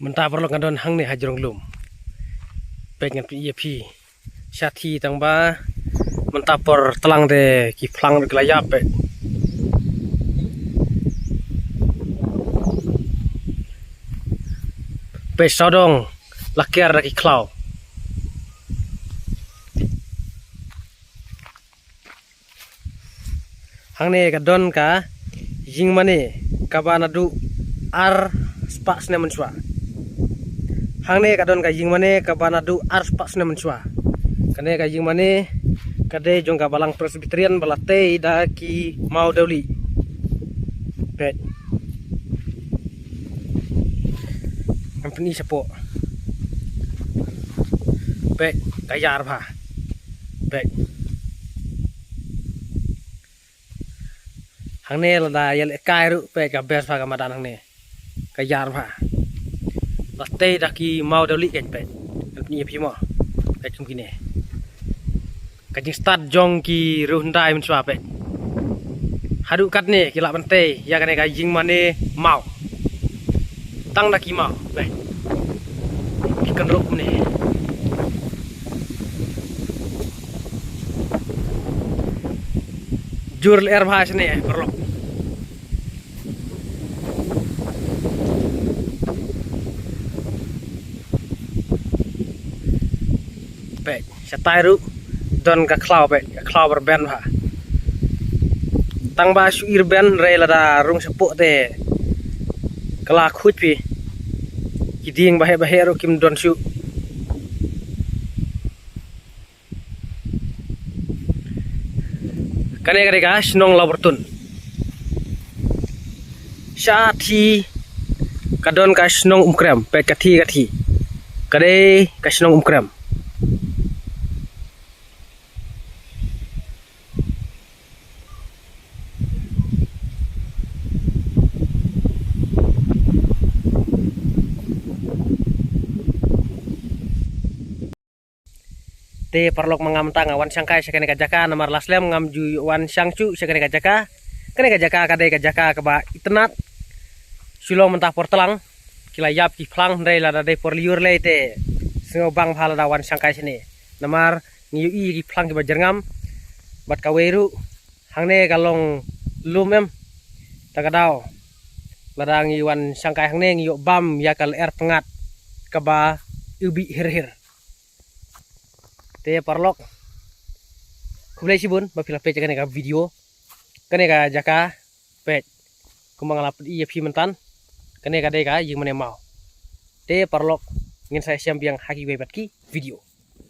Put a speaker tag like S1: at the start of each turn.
S1: Mentah perlu ngadon hang ni hajrong lum. Pengen PEP. Syati tang ba mentah por telang de ki plang de kelayap pe. Pe sodong lakiar lagi klau. Hang ni kadon ka jing mane kabanadu ar spak sne mensua. Hang ni kadon ka jing mane kabanadu ar spak sne mensua. Kane ka jing mane kade jong ka balang presbyterian balate da ki mau dauli. Bet. Company sapo. Bet kayar pha. Bet. Hang ni lada yel kai ru pe ka bes pha ka madan hang ni. Kayar pha. Balate da ki mau dauli ken pe. Company pi mo. Pe chung kini. Kajing start jong ki ruhndai men swa pe. Hadu kat ni kila bante ya kane kajing mane mau. Tang da ki mau pe. Ki kan ruk ni. Jurl air bhas ni perlu. Pe satai ru don ka klau pe klau berben ha tang ba su irben re lada rung sepo te kala khuj pi kiding bahe bahe ro kim don su kane kare ka snong la bertun syati kadon ka snong umkrem pe kathi kade ka snong umkrem te parlok mangam tanga wan sangkai sekene kajaka namar laslem ngam ju wan sangcu sekene kajaka kene kajaka kade kajaka keba itnat sulo mentah portelang kila yap ki plang ndai lada de por liur le te singo bang phala da wan sangkai sini namar ngiu i ki plang ki bajerngam bat kaweru hangne kalong lumem takadao lada ngi wan sangkai hangne ngiu bam yakal er pengat keba ubi hir te parlok kublai sibun bapila pe kane ka video kane ka jaka pe kumang lapet iya pi mentan kane ka de ka jing mane mau te parlok ngin saya siam biang haki bebat ki video